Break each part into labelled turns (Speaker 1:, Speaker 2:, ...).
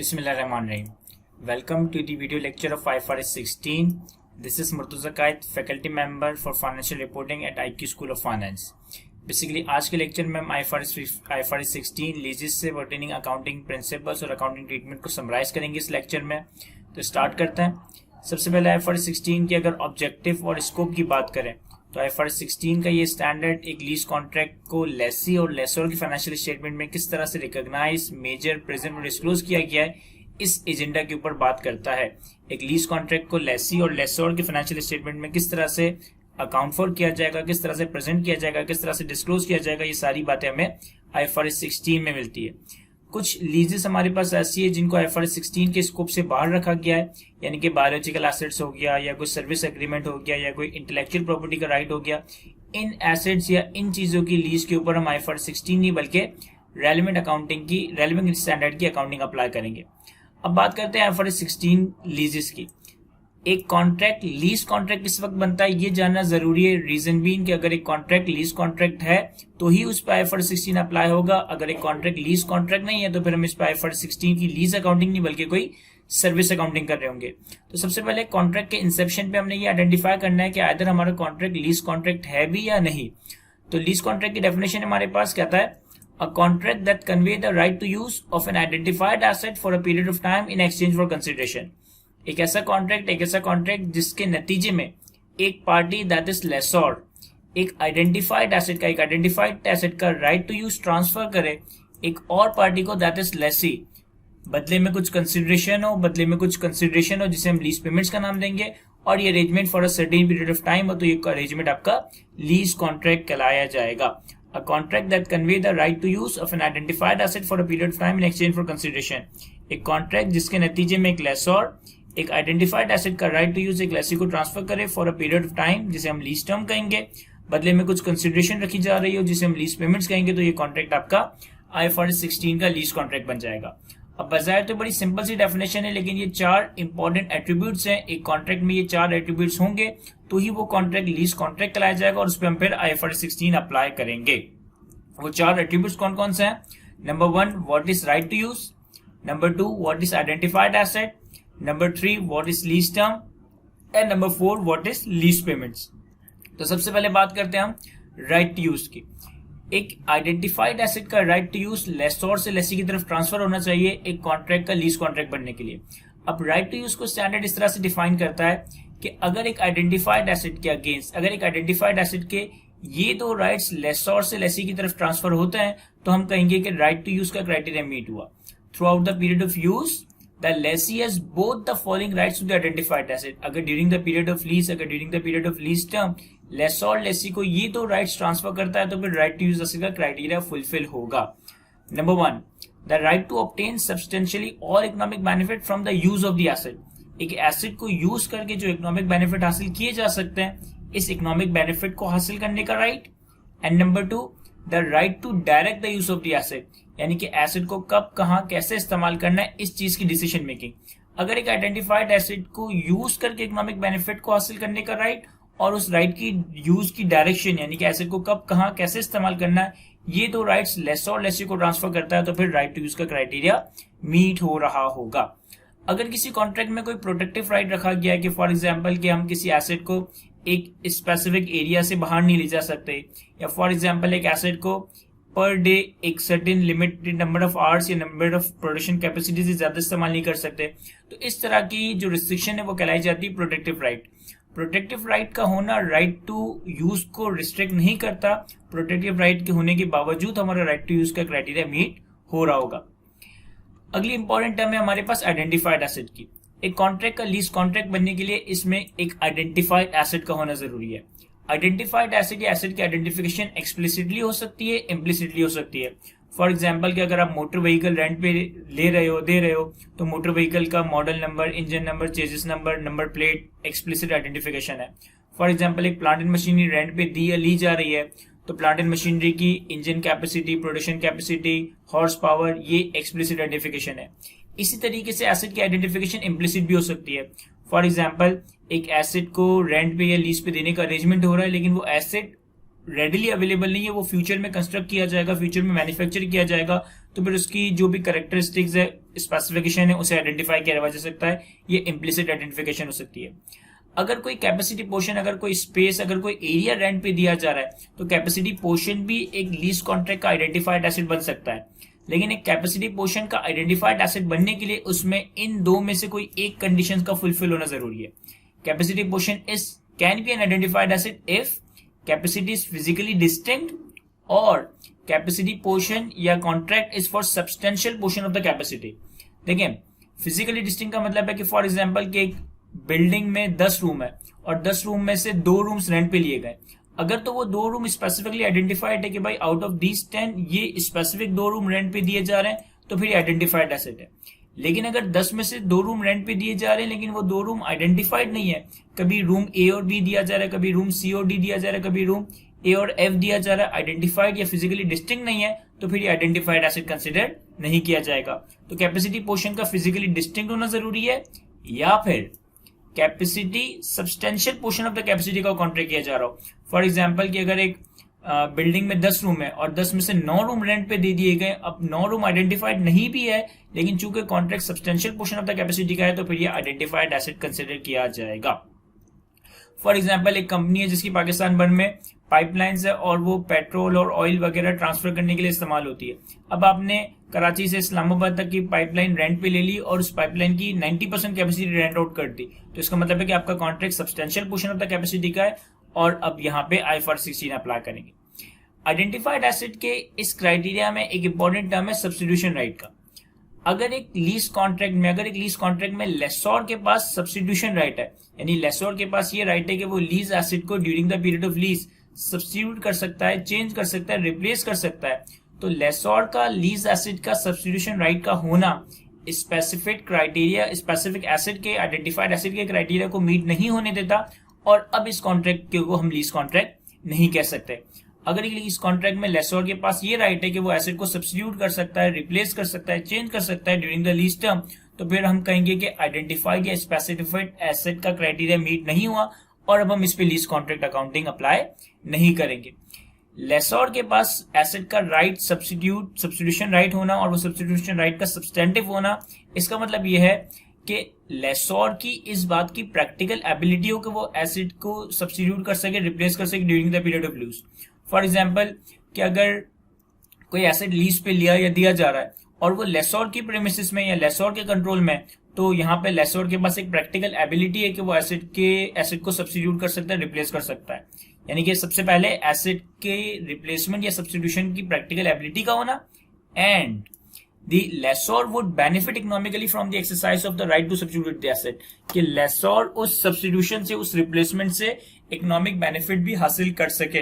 Speaker 1: Bismillahirrahmanirrahim. Welcome to the video lecture of IFRS 16. This is Murtuza Qaid, faculty member for financial reporting at IQ School of Finance. Basically आज के lecture में हम IFRS 16 लीजेस से pertaining accounting principles और accounting treatment को summarise करेंगे इस lecture में। तो स्टार्ट करते हैं। सबसे पहले IFRS 16 की अगर ऑब्जेक्टिव और स्कोप की बात करें तो IFRS 16 का ये स्टैंडर्ड एक लीज कॉन्ट्रैक्ट को लेसी और लेसर की फाइनेंशियल स्टेटमेंट में किस तरह से रिकॉग्नाइज, मेजर, प्रेजेंट और डिस्क्लोज किया गया है, इस एजेंडा के ऊपर बात करता है। एक लीज कॉन्ट्रैक्ट को लेसी और लेसर की फाइनेंशियल स्टेटमेंट में किस तरह से अकाउंट फॉर किया जाएगा, किस तरह से प्रेजेंट किया जाएगा, किस तरह से डिस्क्लोज किया जाएगा, ये सारी बातें हमें IFRS 16 में मिलती है। कुछ लीजेस हमारे पास ऐसी है जिनको IFRS 16 के स्कोप से बाहर रखा गया है, यानी कि बायोलॉजिकल एसेट्स हो गया या कोई सर्विस एग्रीमेंट हो गया या कोई इंटेलेक्चुअल प्रॉपर्टी का राइट हो गया। इन एसेट्स या इन चीजों की लीज के ऊपर हम IFRS 16 नहीं बल्कि रेलेवेंट स्टैंडर्ड की अकाउंटिंग अप्लाई करेंगे। अब बात करते हैं IFRS 16 लीजेस की। एक कॉन्ट्रैक्ट लीज कॉन्ट्रैक्ट किस वक्त बनता है ये जानना जरूरी है। रीजन बीइंग कि अगर एक कॉन्ट्रैक्ट लीज कॉन्ट्रैक्ट है तो ही उस पर IFRS 16 अप्लाई होगा। अगर एक कॉन्ट्रैक्ट लीज कॉन्ट्रैक्ट नहीं है तो फिर हम इस पर IFRS 16 की लीज अकाउंटिंग नहीं बल्कि कोई सर्विस अकाउंटिंग कर रहे होंगे। तो सबसे पहले कॉन्ट्रैक्ट के इंसेप्शन पे हमने ये आइडेंटिफाई करना है कि आइदर हमारा कॉन्ट्रैक्ट लीज कॉन्ट्रैक्ट है भी या नहीं। तो लीज कॉन्ट्रैक्ट की डेफिनेशन हमारे पास कहता है a contract that convey the right to use of an identified asset for a period of time in exchange for consideration. एक ऐसा कॉन्ट्रैक्ट जिसके नतीजे में एक पार्टी दैट इज लेसर एक आइडेंटिफाइड एसेट का राइट टू यूज ट्रांसफर करे एक और पार्टी को दैट इज लेसी। बदले में कुछ कंसिडरेशन हो जिसे हम लीज पेमेंट्स का नाम देंगे और ये arrangement for a certain period of time हो तो ये अरेंजमेंट आपका लीज कॉन्ट्रैक्ट कहलाया जाएगा। A contract that convey the right to use of an identified asset for a period of time in exchange for consideration। एक contract जिसके नतीजे में एक लेसर एक आइडेंटिफाइड एसेट का राइट टू यूज एक लेसी को ट्रांसफर करे for a period of time जिसे हम लीज टर्म कहेंगे, बदले में कुछ कंसिडरेशन रखी जा रही हो जिसे हम लीज पेमेंट्स कहेंगे, तो ये कॉन्ट्रैक्ट आपका IFRS 16 का लीज कॉन्ट्रैक्ट बन जाएगा। अब बजाय तो बड़ी सिंपल सी डेफिनेशन है लेकिन ये चार इंपॉर्टेंट एट्रीब्यूट्स हैं। एक कॉन्ट्रैक्ट में ये चार एट्रीब्यूट्स होंगे तो ही वो कॉन्ट्रैक्ट लीज कॉन्ट्रैक्ट कहलाया जाएगा और उस पर हम फिर IFRS 16 अप्लाई करेंगे। वो चार एट्रीब्यूट्स कौन कौन से हैं? Number 1 what is right to use, number 2 what is identified asset, number 3 what is lease term and number 4 what is lease payments. तो सबसे पहले बात करते हैं हम राइट टू यूज की। एक आइडेंटिफाइड एसेट का राइट टू यूज लेसर से लेसी की तरफ ट्रांसफर होना चाहिए एक कॉन्ट्रैक्ट का लीज कॉन्ट्रैक्ट बनने के लिए। अब राइट टू यूज को स्टैंडर्ड इस तरह से डिफाइन करता है कि अगर एक आइडेंटिफाइड एसेट के अगेंस्ट अगर एक आइडेंटिफाइड एसेट के ये दो राइट्स लेसर से लेसी की तरफ ट्रांसफर होते हैं तो हम कहेंगे कि राइट टू यूज का क्राइटेरिया मीट हुआ। Throughout the period of use the lessee has both the following rights to the identified asset. अगर during the period of lease during the period of lease term lessor lessee को ये दो rights transfer करता है तो फिर right to use का criteria fulfil होगा। Number 1 the right to obtain substantially all economic benefit from the use of the asset. एक एसेट को यूज करके जो इकोनॉमिक बेनिफिट हासिल किए जा सकते हैं इस इकोनॉमिक बेनिफिट को हासिल करने का right. And number 2 the right to direct the use of the asset, यानी कि एसेट को कब कहां कैसे इस्तेमाल करना है इस चीज की डिसीजन मेकिंग। अगर एक आइडेंटिफाइड एसेट को यूज करके इकोनॉमिक बेनिफिट को हासिल करने का राइट और उस राइट की यूज की डायरेक्शन यानी कि एसेट को कब कहां कैसे इस्तेमाल करना है ये दो राइट्स लेसर और लेसी को ट्रांसफर करता है तो फिर राइट टू यूज का क्राइटेरिया मीट हो रहा होगा। अगर किसी कॉन्ट्रैक्ट में कोई प्रोटेक्टिव राइट रखा गया है कि फॉर एग्जांपल कि हम किसी एसेट को एक स्पेसिफिक एरिया से बाहर नहीं ले जा सकते या फॉर एग्जांपल एक एसेट को पर डे एक certain limited number of hours या नंबर ऑफ प्रोडक्शन कैपेसिटी से ज्यादा इस्तेमाल नहीं कर सकते, तो इस तरह की जो रिस्ट्रिक्शन है वो कहलाई जाती है प्रोटेक्टिव राइट। प्रोटेक्टिव राइट का होना राइट टू यूज को रिस्ट्रिक्ट नहीं करता। प्रोटेक्टिव राइट के होने के बावजूद हमारा राइट टू यूज का क्राइटेरिया मीट हो रहा होगा। अगली इंपॉर्टेंट टर्म है हमारे पास आइडेंटिफाइड एसेट की। एक कॉन्ट्रैक्ट का लीज कॉन्ट्रैक्ट बनने के लिए इसमें एक आइडेंटिफाइड एसेट का होना जरूरी है। आइडेंटिफाइड एसेट या एसेट की आइडेंटिफिकेशन एक्सप्लिसिटली हो सकती है, इम्प्लिसिटली हो सकती है। फॉर एग्जाम्पल कि अगर आप मोटर व्हीकल रेंट पे दे रहे हो तो मोटर व्हीकल का model number, engine number, chassis number, number plate explicit identification है। फॉर एग्जाम्पल एक प्लांट एंड मशीनरी रेंट पे दी या ली जा रही है तो प्लांट एंड मशीनरी की engine capacity, production capacity, horse power, ये एक्सप्लिसिट आइडेंटिफिकेशन है। इसी तरीके से एसेट की आइडेंटिफिकेशन इम्प्लिसिट भी हो सकती है। फॉर एग्जाम्पल एक एसेट को रेंट पे या लीज पे देने का अरेंजमेंट हो रहा है लेकिन वो एसेट रेडिली अवेलेबल नहीं है, वो फ्यूचर में कंस्ट्रक्ट किया जाएगा, फ्यूचर में मैन्युफैक्चर किया जाएगा, तो फिर उसकी जो भी कैरेक्टरिस्टिक्स है, स्पेसिफिकेशन है, उसे आइडेंटिफाई किया जा सकता है। ये इम्प्लिसिट आइडेंटिफिकेशन हो सकती है। अगर कोई कैपेसिटी पोर्शन, अगर कोई स्पेस, अगर कोई एरिया रेंट पे दिया जा रहा है, तो कैपेसिटी पोर्शन भी एक लीज कॉन्ट्रैक्ट का आइडेंटिफाइड एसेट बन सकता है। लेकिन एक कैपेसिटी पोर्शन का आइडेंटिफाइड एसेट बनने के लिए उसमें इन दो में से कोई एक कंडीशन का फुलफिल होना जरूरी है। Capacity portion is can be an identified asset if capacity is physically distinct और कैपेसिटी पोर्शन या contract is for substantial portion of the capacity. देखिए, फिजिकली डिस्टिंक्ट का मतलब है कि फॉर एग्जांपल कि एक बिल्डिंग में 10 रूम है और 10 रूम में से 2 रूम्स रेंट पे लिए गए। अगर तो वो 2 रूम स्पेसिफिकली आइडेंटिफाइड है कि भाई आउट ऑफ दीज 10 ये स्पेसिफिक 2 रूम रेंट पे दिए जा रहे हैं, तो फिर आइडेंटिफाइड एसेट है। लेकिन अगर 10 में से 2 रूम रेंट पे दिए जा रहे हैं लेकिन वो 2 रूम आइडेंटिफाइड नहीं है, कभी रूम ए और बी दिया जा रहा है, कभी रूम सी और डी दिया जा रहा है, कभी रूम ए और एफ दिया जा रहा है, आइडेंटिफाइड या फिजिकली डिस्टिंक्ट नहीं है, तो फिर आइडेंटिफाइड एसेट कंसिडर नहीं किया जाएगा। तो कैपेसिटी पोर्शन का फिजिकली डिस्टिंक्ट होना जरूरी है, या फिर capacity substantial portion of the capacity का कॉन्ट्रैक्ट किया जा रहा हो। फॉर एग्जांपल कि अगर एक बिल्डिंग में 10 रूम है और 10 में से 9 रूम रेंट पे दे दिए गए, अब 9 रूम आइडेंटिफाइड नहीं भी है, लेकिन चूंकि contract substantial portion of the capacity का है, तो फिर ये आइडेंटिफाइड एसेट कंसिडर किया जाएगा। फॉर एग्जाम्पल, एक कंपनी है जिसकी पाकिस्तान भर में पाइपलाइंस है और वो पेट्रोल और ऑयल वगैरह ट्रांसफर करने के लिए इस्तेमाल होती है। अब आपने कराची से इस्लामाबाद तक की पाइपलाइन रेंट पे ले ली और उस पाइपलाइन की 90% कैपेसिटी रेंट आउट कर दी, तो इसका मतलब है कि आपका contract substantial portion of the capacity का है और अब यहाँ पे IFRS 16 अप्लाई करेंगे। आइडेंटिफाइड एसेट के इस क्राइटेरिया में एक इंपॉर्टेंट टर्म है सब्स्टिट्यूशन राइट का। अगर एक लीज कॉन्ट्रैक्ट में लेसोर के पास सब्स्टिट्यूशन राइट है, यानी लेसोर के पास ये राइट है कि वो लीज एसेट को during the period of lease substitute कर सकता है, चेंज कर सकता है, रिप्लेस कर सकता है, तो लेसोर का लीज एसेट का सब्स्टिट्यूशन राइट का होना स्पेसिफिक क्राइटेरिया, स्पेसिफिक एसेट के, आइडेंटिफाइड एसेट के क्राइटेरिया को मीट नहीं होने देता और अब इस कॉन्ट्रैक्ट को हम लीज कॉन्ट्रैक्ट नहीं कह सकते। अगर इस कॉन्ट्रैक्ट में लेसोर के पास ये राइट है कि वो एसेट को सब्स्टिट्यूट कर सकता है, रिप्लेस कर सकता है, चेंज कर सकता है ड्यूरिंग द लीज टर्म, तो फिर हम कहेंगे कि आइडेंटिफाइड या स्पेसिफाइड एसेट का क्राइटेरिया मीट नहीं हुआ और अब हम इस पे लीज कॉन्ट्रैक्ट अकाउंटिंग अप्लाई नहीं करेंगे। लेसोर के पास एसेट का राइट सब्स्टिट्यूशन राइट होना और वो सब्स्टिट्यूशन राइट का सब्सटेंटिव होना, इसका मतलब ये है कि लेसोर की इस बात की प्रैक्टिकल एबिलिटी हो कि वो एसेट को सब्स्टिट्यूट कर सके, रिप्लेस कर सके during the period of lease. For example कि अगर कोई एसेट लीज पे लिया या दिया जा रहा है और वो लेसोर की प्रेमिसेस में या लेसोर के कंट्रोल में, तो यहाँ पे लेसोर के पास एक प्रैक्टिकल एबिलिटी है कि वो एसेट को सब्स्टिट्यूट कर सकता है, रिप्लेस कर सकता है। यानी कि सबसे पहले एसेट के रिप्लेसमेंट या सब्स्टिट्यूशन की प्रैक्टिकल एबिलिटी का होना, and the lessor would benefit economically from the exercise of the right to substitute the asset, कि लेसोर उस सब्स्टिट्यूशन से, उस रिप्लेसमेंट से इकोनॉमिक बेनिफिट भी हासिल कर सके।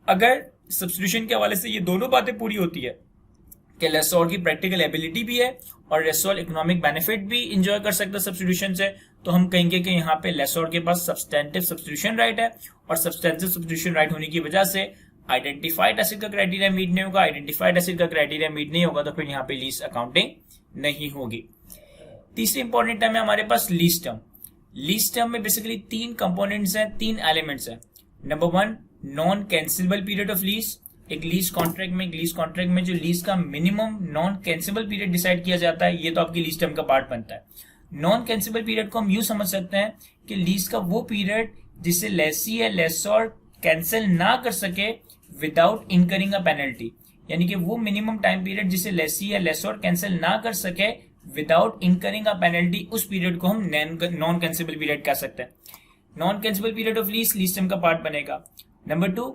Speaker 1: अगर सब्स्टिट्यूशन के हवाले से ये दोनों बातें पूरी होती है कि लेसोर की प्रैक्टिकल एबिलिटी भी है और लेसोर इकोनॉमिक बेनिफिट भी इंजॉय कर सकता है सब्स्टिट्यूशन से, तो हम कहेंगे कि यहाँ पे लेसोर के पास सब्सटेंटिव सब्स्टिट्यूशन राइट है और सब्सटेंटिव सब्स्टिट्यूशन राइट होने की वजह से आइडेंटिफाइड एसेट का क्राइटेरिया मीट नहीं होगा। आइडेंटिफाइड एसेट का क्राइटेरिया मीट नहीं होगा तो फिर यहाँ पे लीज अकाउंटिंग नहीं होगी। तीसरी इंपॉर्टेंट टर्म है हमारे पास लीज टर्म। लीज टर्म में बेसिकली 3 कंपोनेंट्स हैं, 3 एलिमेंट्स हैं। Number 1, non cancellable period of lease. एक लीज कॉन्ट्रैक्ट में जो लीज का minimum non cancellable period decide किया जाता है, ये तो आपकी लीज टर्म का पार्ट बनता है। नॉन कैंसिलेबल पीरियड को हम यूं समझ सकते हैं कि लीज का वो पीरियड जिसे लेसी या लेसोर कैंसिल ना कर सके विदाउट इनकरिंग अ पेनल्टी, यानी कि वो मिनिमम टाइम पीरियड जिसे लेसी या लेसोर कैंसिल ना कर सके विदाउट इनकरिंग अ पेनल्टी, उस पीरियड को हम नॉन कैंसिलेबल पीरियड कह सकते हैं। Non cancellable period of lease term का पार्ट बनेगा। Number 2,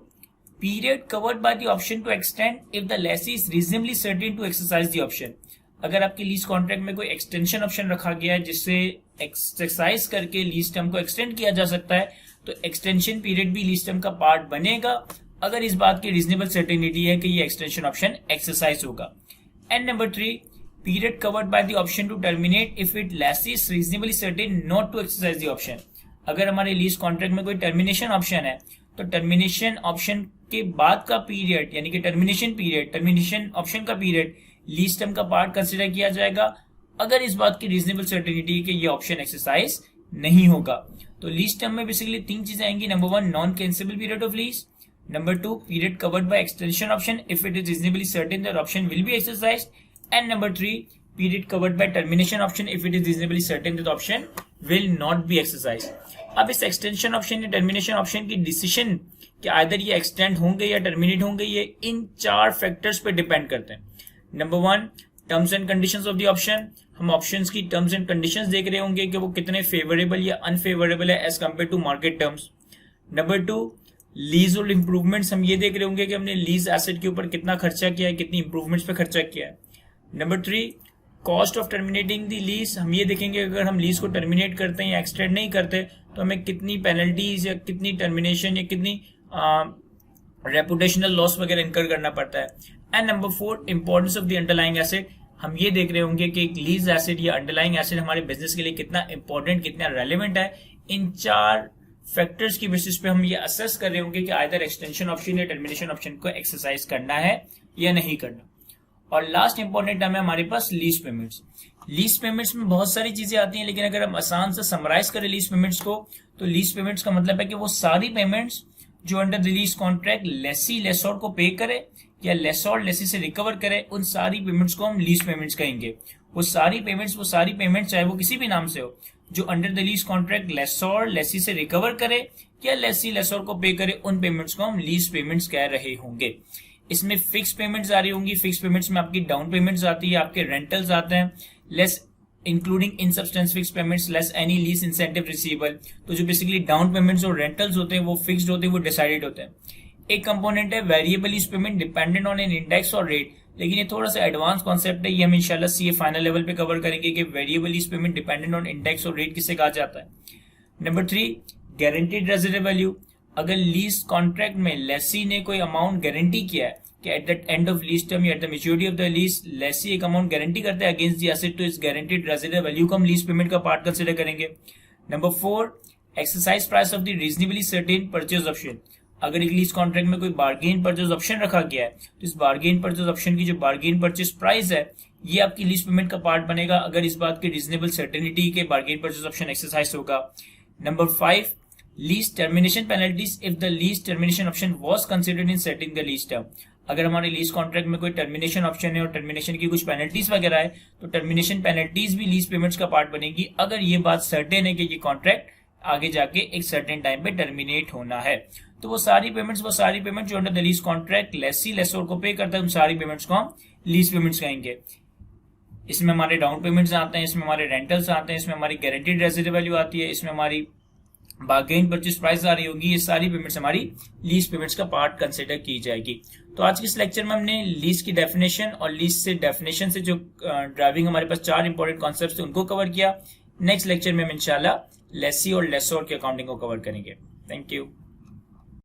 Speaker 1: period covered by the option to extend if the lessee is reasonably certain to exercise the option. अगर आपकी लीज कॉन्ट्रैक्ट में कोई एक्सटेंशन ऑप्शन रखा गया है जिससे एक्सरसाइज करके लीज टर्म को एक्सटेंड किया जा सकता है, तो एक्सटेंशन पीरियड भी लीज टर्म का पार्ट बनेगा अगर इस बात की रीजनेबल सर्टेनिटी है कि ये एक्सटेंशन ऑप्शन एक्सरसाइज होगा। And number 3, period covered by the option to terminate if it lessee is reasonably certain not to exercise the option. अगर हमारे लीज कॉन्ट्रैक्ट में कोई टर्मिनेशन ऑप्शन है, तो टर्मिनेशन ऑप्शन के बाद का पीरियड, यानी कि टर्मिनेशन ऑप्शन का पीरियड लीज टर्म का पार्ट कंसिडर किया जाएगा अगर इस बात की रीजनेबल सर्टेनिटी है कि ये ऑप्शन एक्सरसाइज नहीं होगा। तो लीज टर्म में बेसिकली 3 चीजें आएंगी। Number 1, non cancellable period of lease. Number 2, period covered by extension option if it is reasonably certain that option will be exercised. And number 3, period covered by termination option if it is reasonably certain that option will not be exercised. अब इस extension option या termination option की decision कि either ये extend होंगे या terminate होंगे, ये इन 4 फैक्टर्स पे डिपेंड करते हैं. Number 1, terms and conditions of the option. हम ऑप्शंस की टर्म्स एंड कंडीशंस देख रहे होंगे कि वो कितने फेवरेबल या अनफेवरेबल है as compare to market terms. Number 2, lease और इंप्रूवमेंट्स. हम ये देख रहे होंगे कि हमने लीज एसेट के ऊपर कितना खर्चा किया है, कितनी इंप्रूवमेंट्स पे खर्चा किया है. Number 3, cost of terminating the lease. हम ये देखेंगे अगर हम लीज को टर्मिनेट करते हैं या एक्सटेंड नहीं करते तो हमें कितनी पेनल्टीज या कितनी टर्मिनेशन या कितनी रेपुटेशनल लॉस वगैरह इनकर करना पड़ता है. And number 4, importance of the underlying asset. हम ये देख रहे होंगे कि एक लीज एसेट या अंडरलाइंग एसेट हमारे बिजनेस के लिए कितना इंपॉर्टेंट, कितना रेलेवेंट है. इन 4 फैक्टर्स की बेसिस पे हम ये असेस कर रहे होंगे कि आइदर एक्सटेंशन ऑप्शन या टर्मिनेशन ऑप्शन को एक्सरसाइज करना है या नहीं करना. और लास्ट इंपॉर्टेंट टर्म है हमारे पास लीज पेमेंट्स. लीज पेमेंट्स में बहुत सारी चीजें आती हैं, लेकिन अगर हम आसान से समराइज करें लीज पेमेंट्स को, तो लीज पेमेंट्स का मतलब है कि वो सारी पेमेंट्स जो under the lease contract lessee lessor को पे करे या लेसोर लेसी से रिकवर करे, उन सारी पेमेंट्स को हम लीज पेमेंट्स कहेंगे. वो सारी पेमेंट्स चाहे वो किसी भी नाम से हो, जो under the lease contract lessor lessee से रिकवर करे या लेसी लेसोर को पे करे, उन पेमेंट्स को हम लीज पेमेंट्स कह रहे होंगे. इसमें फिक्स पेमेंट्स आ रही होंगी. फिक्स पेमेंट्स में आपकी डाउन पेमेंट्स आती है, आपके रेंटल्स आते हैं, less including in substance fix payments less any lease incentive receivable. तो जो बेसिकली डाउन पेमेंट्स और रेंटल्स होते हैं वो फिक्स्ड होते हैं, वो डिसाइडेड होते हैं. एक कंपोनेंट है variable lease payment dependent on an index और रेट. लेकिन ये थोड़ा सा एडवांस कॉन्सेप्ट है, ये हम इंशाल्लाह सीए फाइनल लेवल पे कवर करेंगे कि variable lease payment dependent on index और रेट किसे कहा जाता है. Number 3, guaranteed residual value. अगर लीज कॉन्ट्रैक्ट में लेसी ने कोई अमाउंट गारंटी किया है कि at the end of lease term या at the maturity of the lease lessee एक अमाउंट गारंटी करता है अगेंस्ट द एसेट, तो इस गारंटीड रेजिडुअल वैल्यू को हम लीज पेमेंट का पार्ट कंसीडर करेंगे. Number 4, exercise price of the reasonably certain purchase option. अगर एक लीज कॉन्ट्रैक्ट में कोई बार्गेन परचेज ऑप्शन रखा गया है, तो इस बार्गेन परचेज ऑप्शन की जो बार्गेन परचेज प्राइस है, ये आपकी लीज पेमेंट का पार्ट बनेगा अगर इस बात की रीजनेबल सर्टेनिटी के बार्गेन परचेज ऑप्शन एक्सरसाइज होगा. Number 5, lease termination penalties if the lease termination option was considered in setting the lease term. अगर हमारे लीज कॉन्ट्रैक्ट में कोई टर्मिनेशन ऑप्शन है और टर्मिनेशन की कुछ पेनल्टीज वगैरह है, तो टर्मिनेशन पेनल्टीज भी लीज पेमेंट्स का पार्ट बनेगी अगर ये बात सर्टेन है कि ये कॉन्ट्रैक्ट आगे जाके एक सर्टेन टाइम पे टर्मिनेट होना है. तो वो सारी पेमेंट्स जो under the lease contract lessee lessor को पे करता है, उन सारी पेमेंट्स को हम लीज पेमेंट्स कहेंगे. इसमें हमारे डाउन पेमेंट्स आते हैं, इसमें हमारे रेंटल्स आते हैं, इसमें हमारी गारंटीड रेजिडुअल वैल्यू आती है, इसमें हमारी बार्गेन परचेज प्राइस आ रही होगी. ये सारी पेमेंट्स हमारी लीज पेमेंट्स का पार्ट कंसिडर की जाएगी. तो आज के इस लेक्चर में हमने लीज की डेफिनेशन और लीज से डेफिनेशन से जो ड्राइविंग हमारे पास 4 इंपॉर्टेंट कॉन्सेप्ट्स थे उनको कवर किया. नेक्स्ट लेक्चर में हम इंशाल्लाह लेसी और लेसोर की अकाउंटिंग को कवर करेंगे. Thank you.